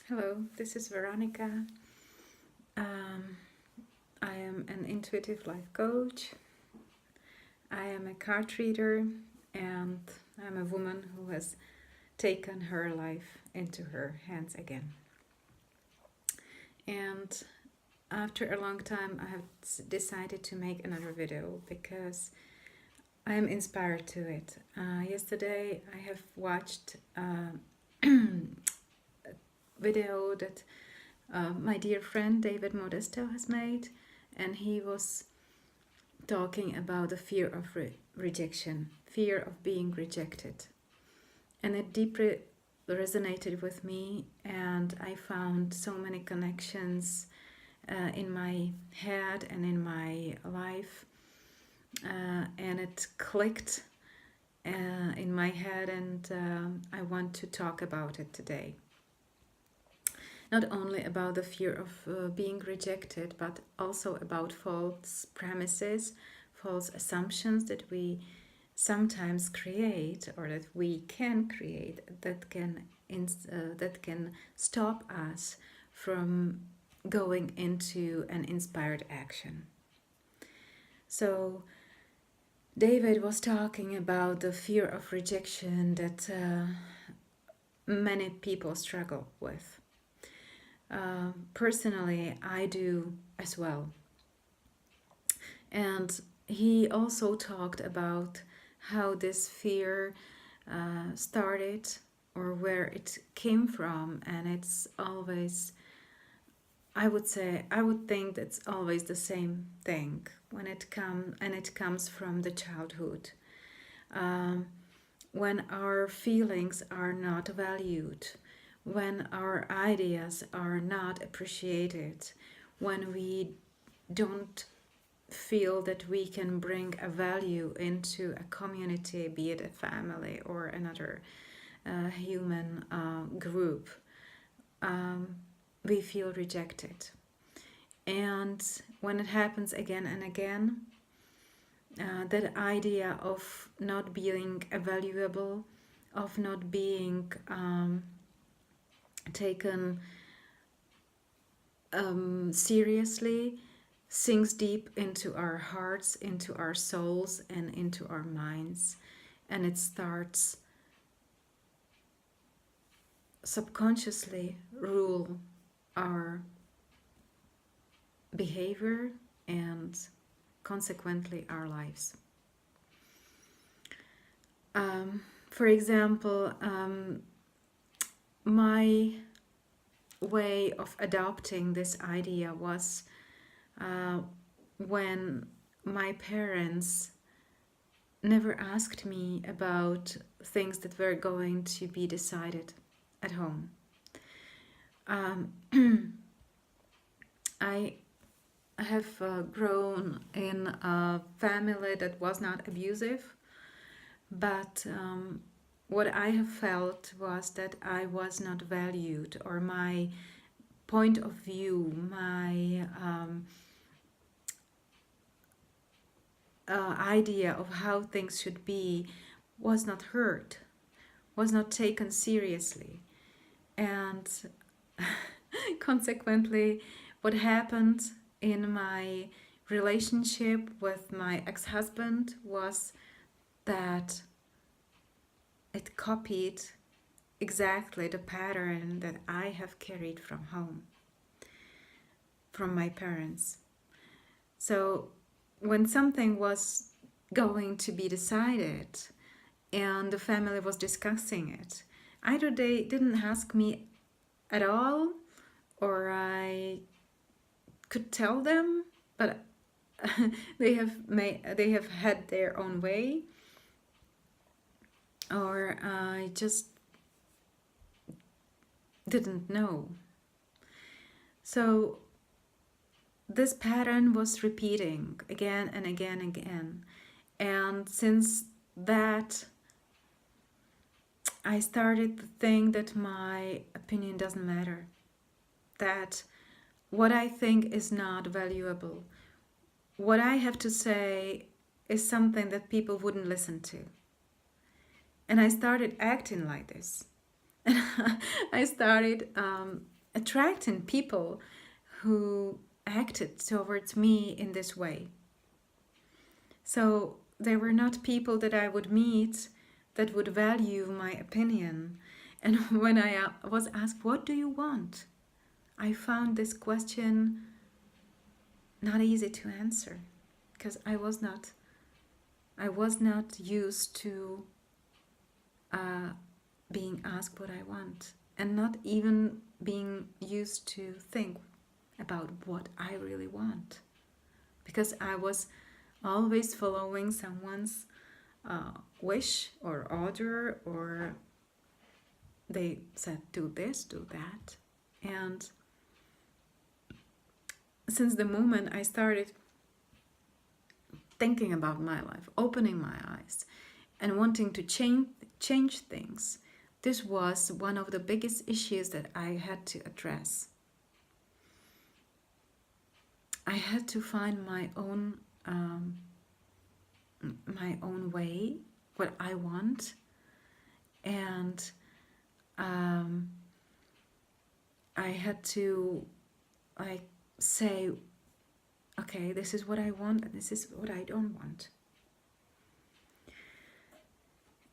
Hello, this is Veronica. Um, I am an intuitive life coach. I am a card reader, and I'm a woman who has taken her life into her hands again. And after a long time, I have decided to make another video because I am inspired to it. Yesterday, I have watched a video that my dear friend David Modesto has made, and he was talking about the fear of rejection, fear of being rejected. And it deeply resonated with me, and I found so many connections in my head and in my life, and it clicked in my head, and I want to talk about it today. Not only about the fear of being rejected, but also about false premises, false assumptions that we sometimes create, or that we can create, that can stop us from going into an inspired action. So David was talking about the fear of rejection that many people struggle with. Personally, I do as well. And he also talked about how this fear started, or where it came from, and it's always, I would think it's always the same thing when it comes from the childhood. When our feelings are not valued, when our ideas are not appreciated, when we don't feel that we can bring a value into a community, be it a family or another human group, we feel rejected. And when it happens again and again, that idea of not being valuable, of not being taken seriously, sinks deep into our hearts, into our souls, and into our minds, and it starts subconsciously rule our behavior and consequently our lives. For example, my way of adopting this idea was when my parents never asked me about things that were going to be decided at home. I have grown in a family that was not abusive, but what I have felt was that I was not valued, or my point of view, my idea of how things should be was not heard, was not taken seriously. And consequently, what happened in my relationship with my ex-husband was that it copied exactly the pattern that I have carried from home, from my parents. So when something was going to be decided and the family was discussing it, either they didn't ask me at all, or I could tell them, but they have had their own way, or I just didn't know. So this pattern was repeating again and again and again. And since that, I started to think that my opinion doesn't matter, that what I think is not valuable. What I have to say is something that people wouldn't listen to. And I started acting like this. And I started attracting people who acted towards me in this way. So they were not people that I would meet that would value my opinion. And when I was asked, "What do you want?" I found this question not easy to answer, because I was not used to being asked what I want, and not even being used to think about what I really want, because I was always following someone's wish or order, or they said do this, do that. And since the moment I started thinking about my life, opening my eyes, and wanting to change things, this was one of the biggest issues that I had to address. I had to find my own way, what I want, and I had to say, okay, this is what I want and this is what I don't want.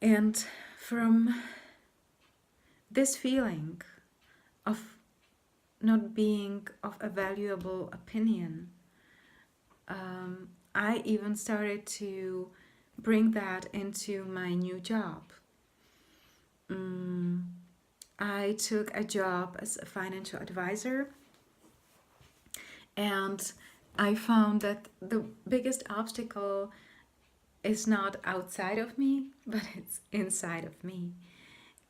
And from this feeling of not being of a valuable opinion, I even started to bring that into my new job. I took a job as a financial advisor, and I found that the biggest obstacle is not outside of me, but it's inside of me.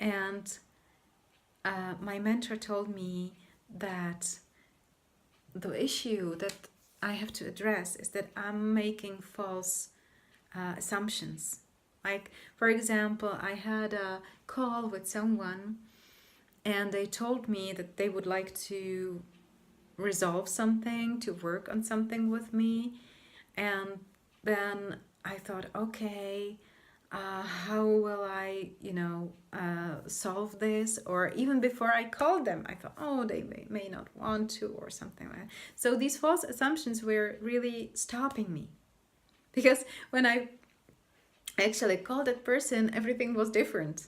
And my mentor told me that the issue that I have to address is that I'm making false assumptions. Like, for example, I had a call with someone and they told me that they would like to resolve something, to work on something with me. And then I thought, okay, how will I, solve this? Or even before I called them, I thought, oh, they may not want to, or something like that. So these false assumptions were really stopping me. Because when I actually called that person, everything was different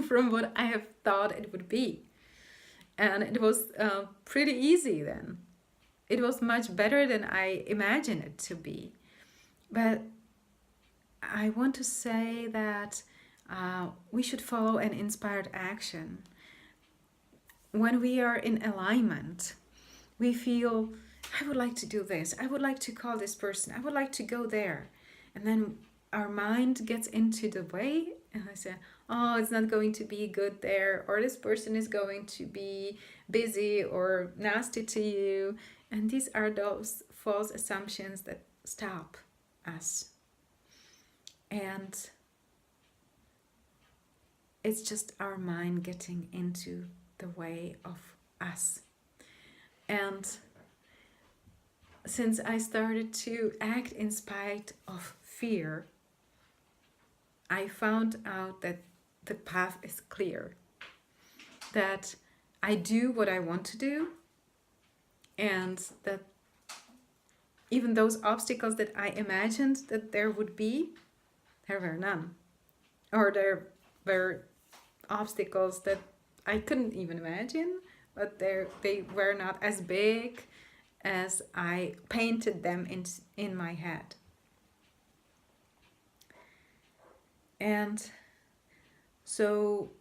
from what I have thought it would be. And it was pretty easy then. It was much better than I imagined it to be. But I want to say that we should follow an inspired action. When we are in alignment, we feel, I would like to do this. I would like to call this person. I would like to go there. And then our mind gets into the way, and I say, oh, it's not going to be good there, or this person is going to be busy or nasty to you. And these are those false assumptions that stop us. And it's just our mind getting into the way of us. And since I started to act in spite of fear, I found out that the path is clear. That I do what I want to do, and that even those obstacles that I imagined that there would be, there were none. Or there were obstacles that I couldn't even imagine, but they were not as big as I painted them in my head. And so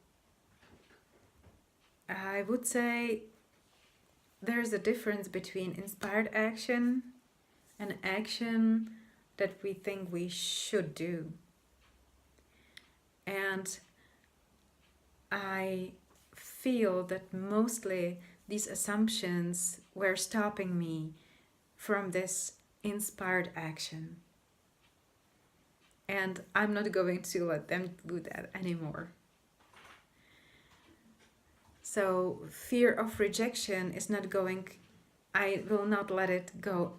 I would say there's a difference between inspired action and action that we think we should do. And I feel that mostly these assumptions were stopping me from this inspired action. And I'm not going to let them do that anymore. So fear of rejection is not going, I will not let it go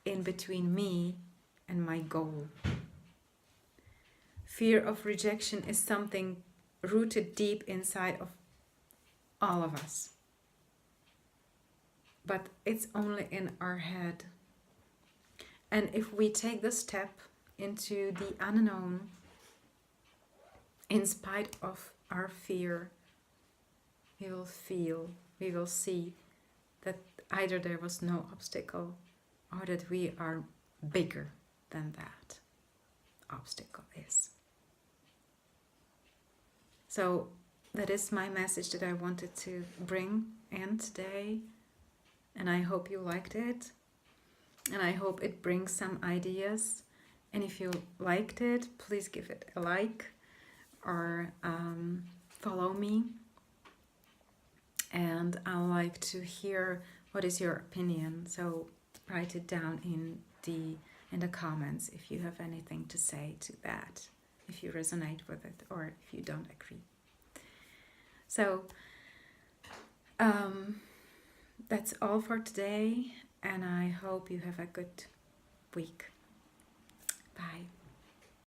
in between me and my goal. Fear of rejection is something rooted deep inside of all of us. but it's only in our head. And if we take the step into the unknown, in spite of our fear, we will see that either there was no obstacle or that we are bigger than that obstacle is. So that is my message that I wanted to bring in today, and I hope you liked it, and I hope it brings some ideas. And if you liked it, please give it a like or follow me. And I like to hear what is your opinion. So write it down in the comments if you have anything to say to that, if you resonate with it or if you don't agree. So that's all for today, and I hope you have a good week. Bye.